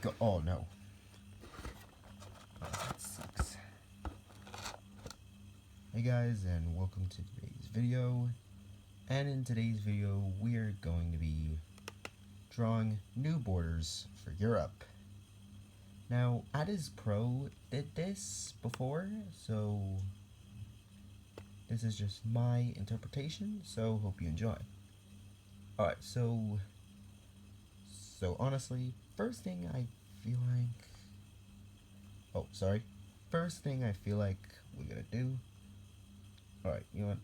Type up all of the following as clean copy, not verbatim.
go. Oh no. Oh, that sucks. Hey guys, and welcome to today's video. And in today's video, we are going to be drawing new borders for Europe. Now, Adis Pro did this before, so this is just my interpretation, so hope you enjoy. Alright, so honestly, first thing I feel like we're gonna do. Alright, you know what?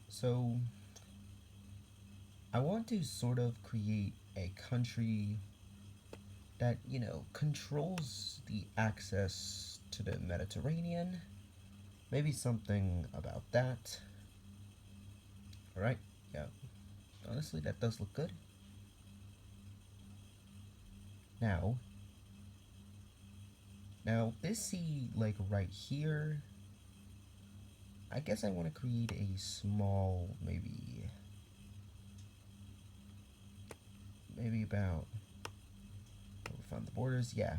So I want to sort of create a country that, you know, controls the access to the Mediterranean. Maybe something about that. Alright, yeah. Honestly, that does look good. Now, this sea, like right here, I guess I want to create a small, maybe about, we found the borders, yeah.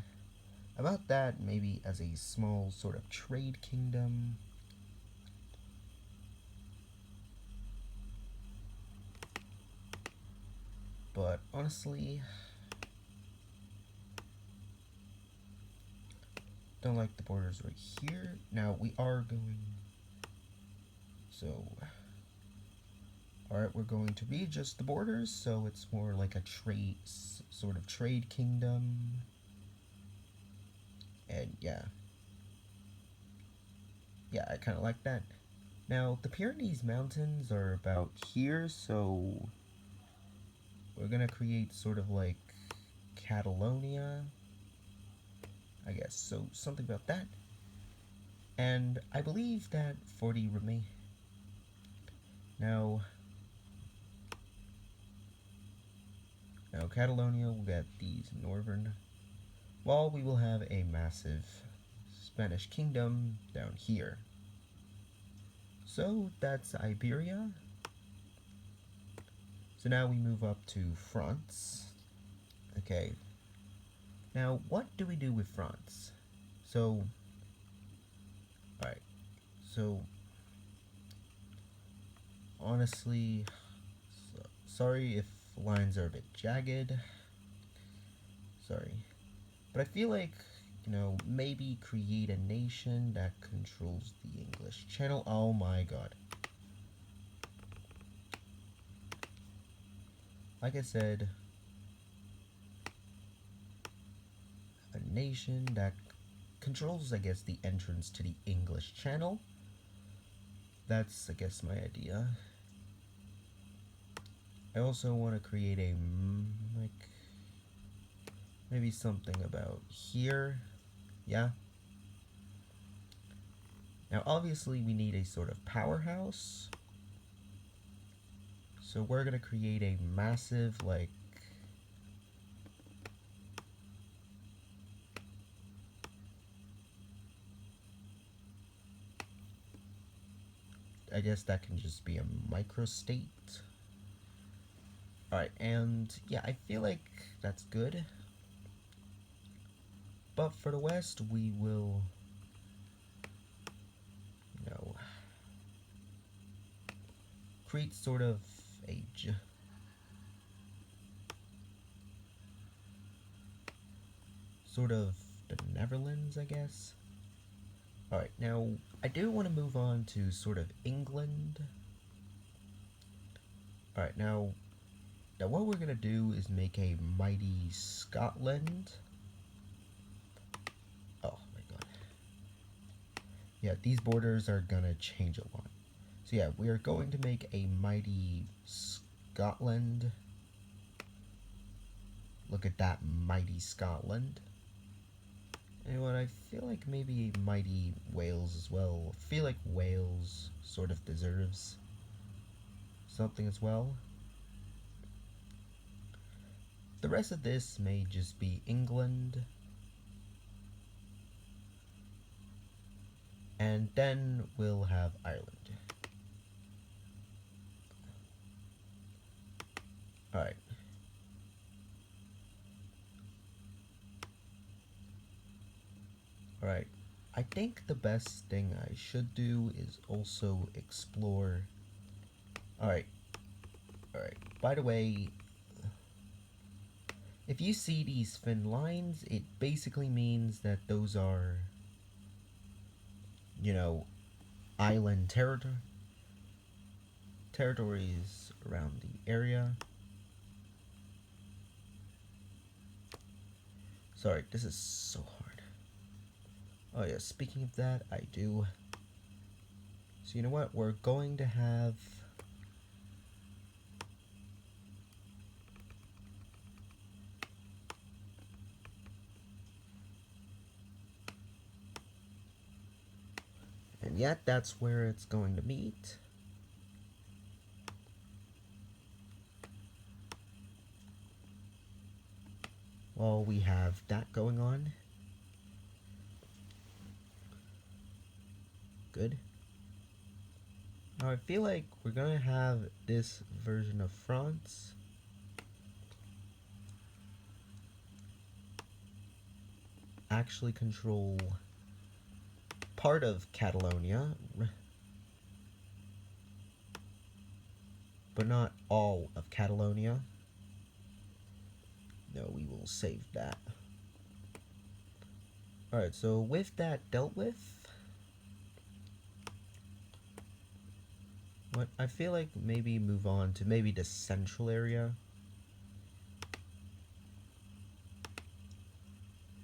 About that, maybe as a small sort of trade kingdom. But honestly, don't like the borders right here. Now we are going, so alright, we're going to readjust the borders so it's more like a sort of trade kingdom. And yeah, I kind of like that. Now the Pyrenees Mountains are about here, so we're gonna create sort of like Catalonia, I guess, so something about that. And I believe that for the now Catalonia will get these northern, while we will have a massive Spanish kingdom down here. So that's Iberia. So now we move up to France. Okay. Now, what do we do with France? So, alright. So, honestly, sorry if lines are a bit jagged. Sorry. But I feel like, you know, maybe create a nation that controls the English Channel. Oh my god. Like I said, a nation that controls, I guess, the entrance to the English Channel. That's, I guess, my idea. I also want to create a, like, maybe something about here. Yeah. Now, obviously, we need a sort of powerhouse. So we're going to create a massive, like, I guess that can just be a microstate. Alright, and yeah, I feel like that's good. But for the West, we will, you know, create sort of a sort of the Netherlands, I guess. Alright, now I do want to move on to sort of England. Alright, now what we're going to do is make a mighty Scotland. Oh my god. Yeah, these borders are going to change a lot. So yeah, we are going to make a mighty Scotland. Look at that, mighty Scotland. And what I feel like maybe mighty Wales as well. I feel like Wales sort of deserves something as well. The rest of this may just be England. And then we'll have Ireland. Alright. Alright, I think the best thing I should do is also explore. Alright, by the way, if you see these thin lines, it basically means that those are, you know, island territories around the area. Sorry, this is so hard. Oh yeah, speaking of that, I do. So you know what, we're going to have and yet that's where it's going to meet. Well, we have that going on. Good. Now I feel like we're gonna have this version of France actually control part of Catalonia, but not all of Catalonia. No, we will save that. Alright, so with that dealt with, what I feel like maybe move on to maybe the central area.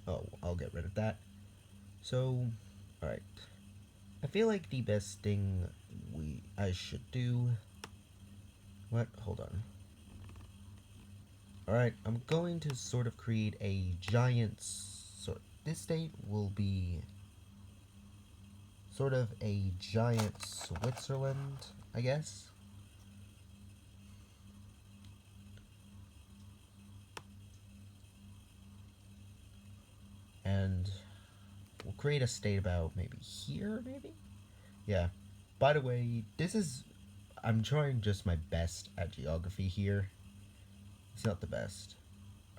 Oh, I'll get rid of that. So, alright. I feel like the best thing I should do. What? Hold on. Alright, I'm going to sort of create a giant. This state will be sort of a giant Switzerland, I guess. And we'll create a state about maybe here, maybe? Yeah. By the way, I'm trying just my best at geography here. It's not the best.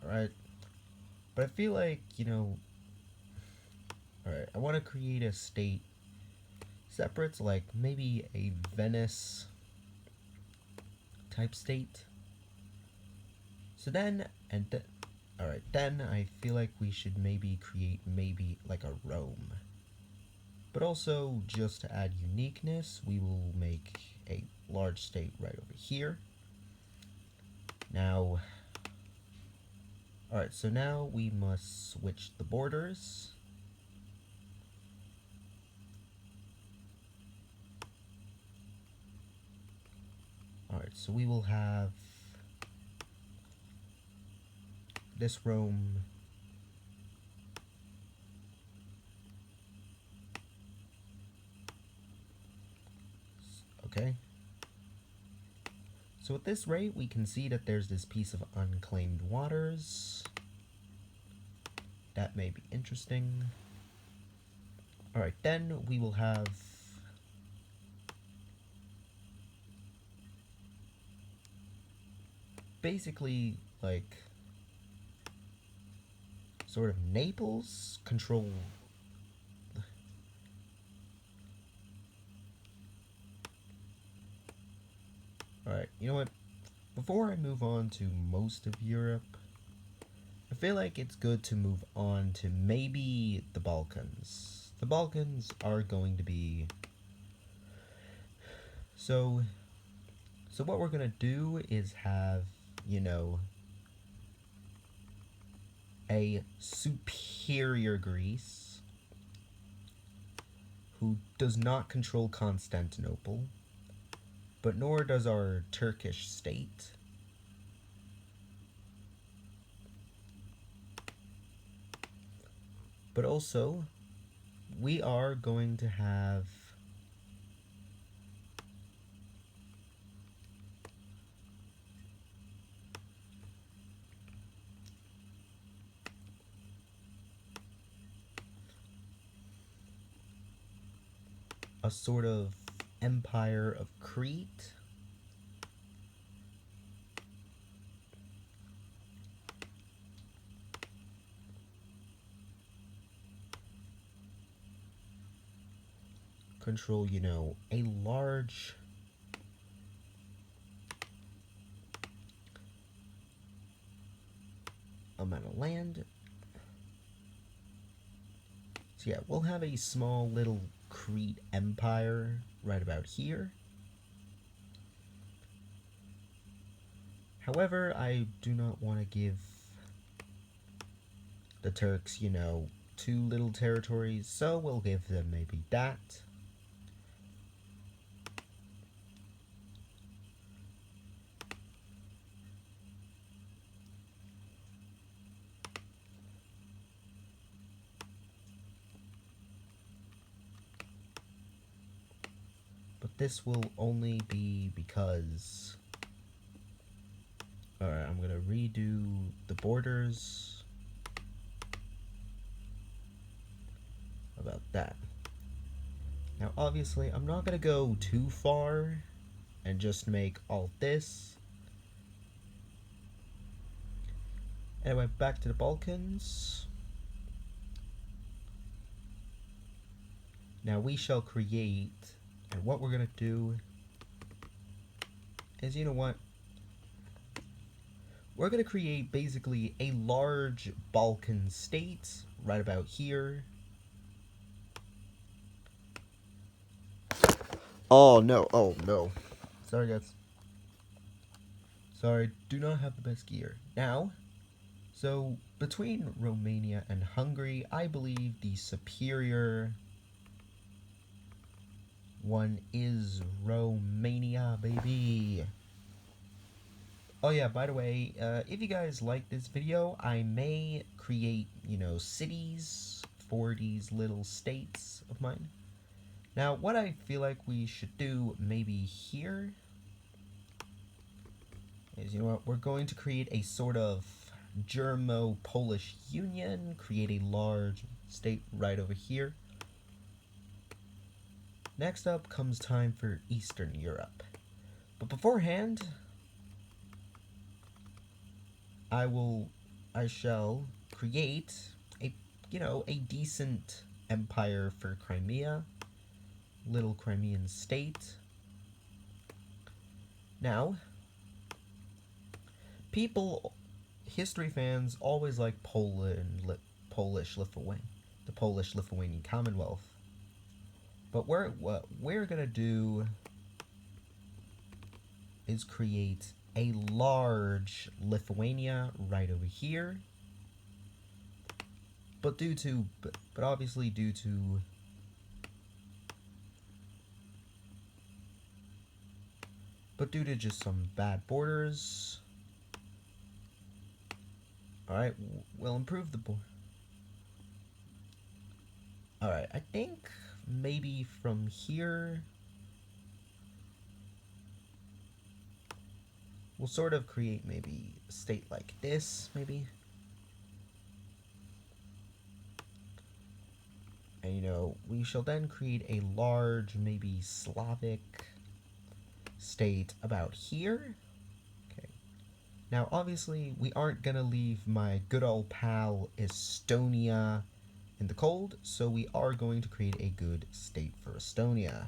Alright? But I feel like, alright, I want to create a state separate, like maybe a Venice type state. So then, alright, then I feel like we should maybe create like a Rome. But also, just to add uniqueness, we will make a large state right over here. Now, alright, so now we must switch the borders. Alright, so we will have this Rome. Okay. So at this rate, we can see that there's this piece of unclaimed waters. That may be interesting. Alright, then we will have basically like sort of Naples control. Alright, you know what? Before I move on to most of Europe, I feel like it's good to move on to maybe the Balkans. The Balkans are going to be... So what we're gonna do is have, a superior Greece who does not control Constantinople, but nor does our Turkish state. But also, we are going to have a sort of empire of Crete. control, you know, a large amount of land. So yeah, we'll have a small little Crete empire right about here. However, I do not want to give the Turks, you know, too little territories, so we'll give them maybe that. But this will only be because... Alright, I'm gonna redo the borders. About that. Now, obviously, I'm not gonna go too far and just make all this. Anyway, back to the Balkans. Now, we shall create, and what we're gonna do is, you know what? We're gonna create basically a large Balkan state right about here. Oh no, sorry guys. Sorry, do not have the best gear. Now, so between Romania and Hungary, I believe the superior one is Romania, baby. Oh yeah, by the way, if you guys like this video, I may create, you know, cities for these little states of mine. Now, what I feel like we should do maybe here is, you know what, we're going to create a sort of Germo-Polish union, create a large state right over here. Next up comes time for Eastern Europe. But beforehand, I shall create a, you know, a decent empire for Crimea. Little Crimean state. Now, history fans always like the Polish-Lithuanian Commonwealth. But what we're gonna do is create a large Lithuania right over here. But obviously due to just some bad borders. Alright, we'll improve the border. Alright, I think maybe from here we'll sort of create maybe a state like this, maybe. And, you know, we shall then create a large, maybe Slavic state about here. Okay. Now, obviously, we aren't gonna leave my good old pal Estonia in the cold, so we are going to create a good state for Estonia.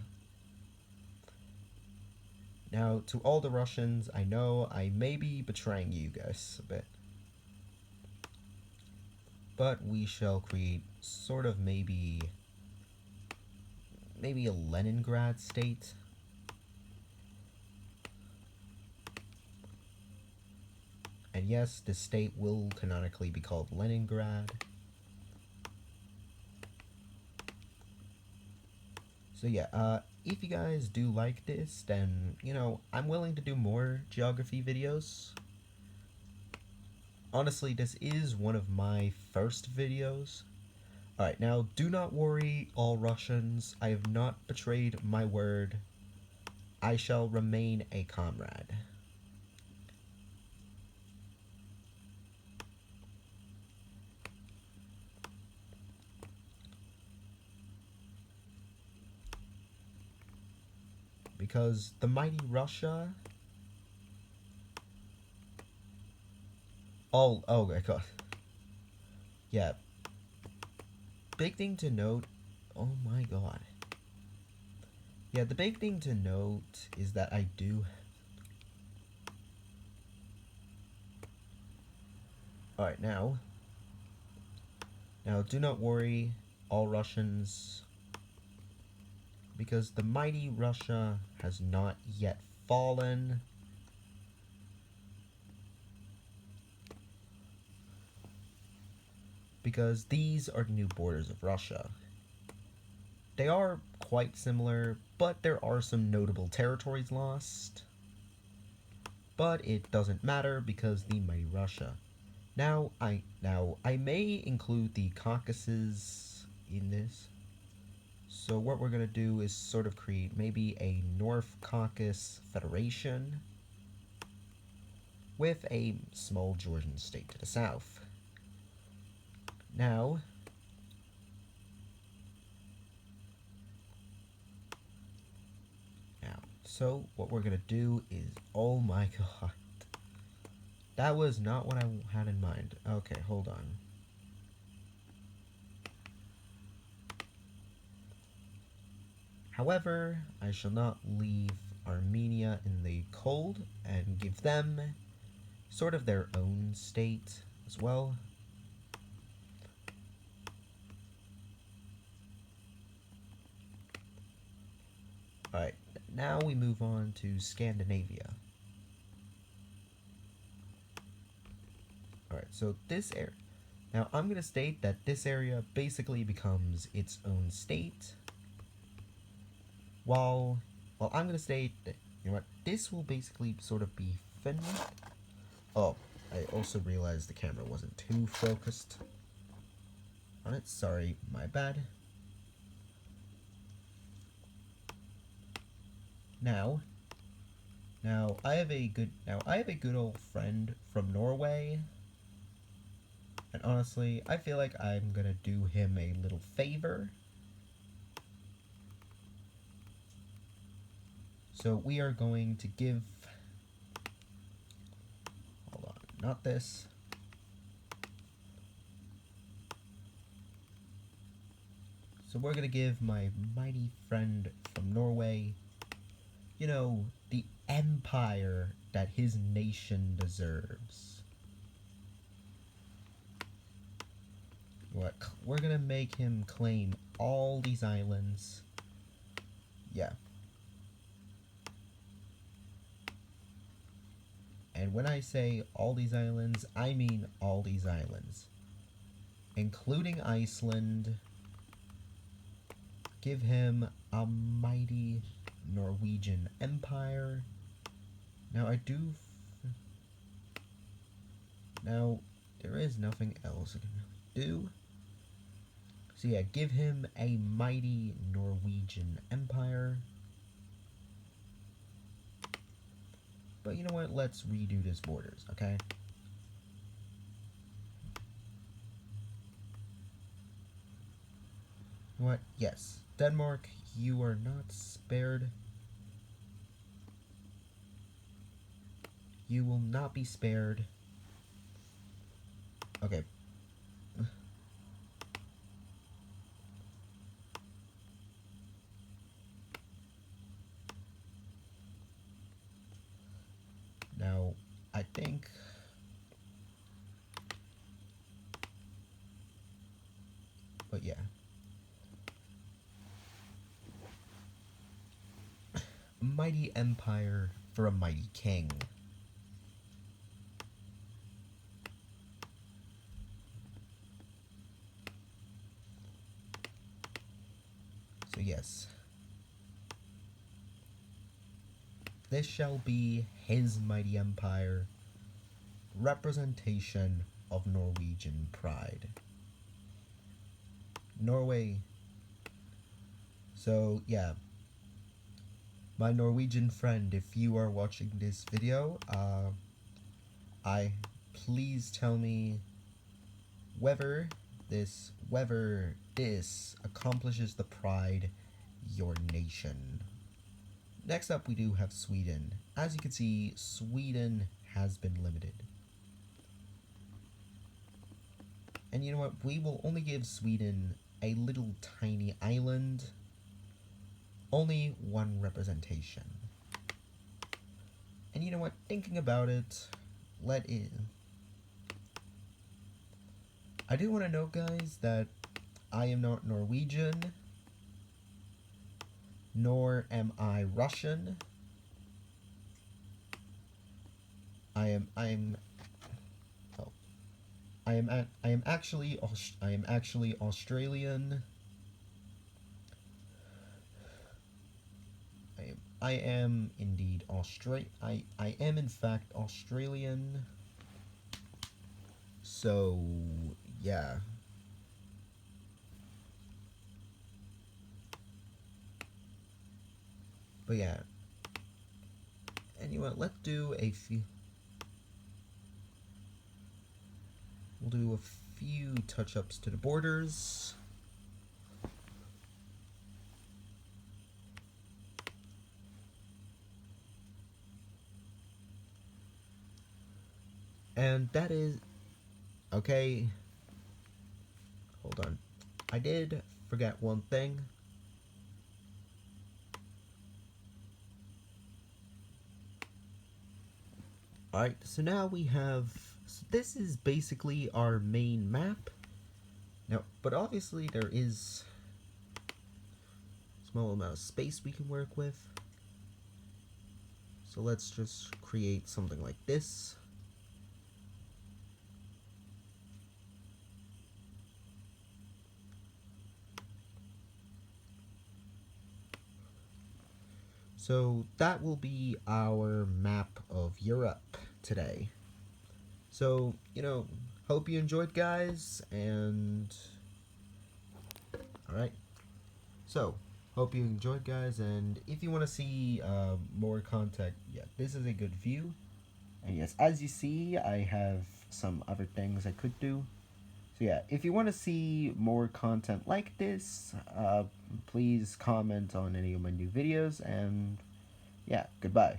Now, to all the Russians, I know I may be betraying you guys a bit. But we shall create sort of maybe a Leningrad state. And yes, this state will canonically be called Leningrad. So yeah, if you guys do like this, then, you know, I'm willing to do more geography videos. Honestly, this is one of my first videos. Alright, now, do not worry, all Russians. I have not betrayed my word. I shall remain a comrade. Because the mighty Russia... Oh my god. Yeah. Big thing to note, oh my god. Yeah, the big thing to note is that I do... Alright, now do not worry, all Russians, because the mighty Russia has not yet fallen. Because these are the new borders of Russia. They are quite similar, but there are some notable territories lost. But it doesn't matter because the mighty Russia. Now I may include the Caucasus in this. So what we're gonna do is sort of create maybe a North Caucasus Federation with a small Georgian state to the south. Now, so what we're gonna do is, oh my god, that was not what I had in mind. Okay, hold on. However, I shall not leave Armenia in the cold and give them sort of their own state as well. Alright, now we move on to Scandinavia. Alright, so this area. Now, I'm going to state that this area basically becomes its own state. While I'm going to state that, you know what, this will basically sort of be Finland. Oh, I also realized the camera wasn't too focused on it. Sorry, my bad. Now I have a good old friend from Norway. And honestly, I feel like I'm gonna do him a little favor. So we are going to give... Hold on, not this. So we're gonna give my mighty friend from Norway, you know, the empire that his nation deserves. What? We're gonna make him claim all these islands. Yeah. And when I say all these islands, I mean all these islands. Including Iceland. Give him a mighty Norwegian empire. Now Now, there is nothing else I can really do. So yeah, give him a mighty Norwegian empire. But you know what? Let's redo these borders, okay? What? Yes. Denmark, you are not spared. You will not be spared. Okay. Now, I think... But yeah. Mighty empire for a mighty king. So yes. This shall be his mighty empire, representation of Norwegian pride. Norway. So yeah, my Norwegian friend, if you are watching this video, please tell me whether this accomplishes the pride your nation. Next up, we do have Sweden. As you can see, Sweden has been limited. And you know what? We will only give Sweden a little tiny island. only one representation. And you know what, thinking about it, I do want to note, guys, that I am not Norwegian, nor am I Russian. I am actually Australian. I am indeed I am in fact Australian. So yeah. But yeah. Anyway, let's do a few. We'll do a few touch-ups to the borders. And that is okay. Hold on. I did forget one thing. Alright, so now we have, so this is basically our main map. Now, but obviously there is a small amount of space we can work with. So let's just create something like this. So that will be our map of Europe today. So, you know, hope you enjoyed, guys, and alright. So, hope you enjoyed, guys, and if you want to see more content, yeah, this is a good view. And yes, as you see, I have some other things I could do. So yeah, if you want to see more content like this, please comment on any of my new videos, and yeah, goodbye.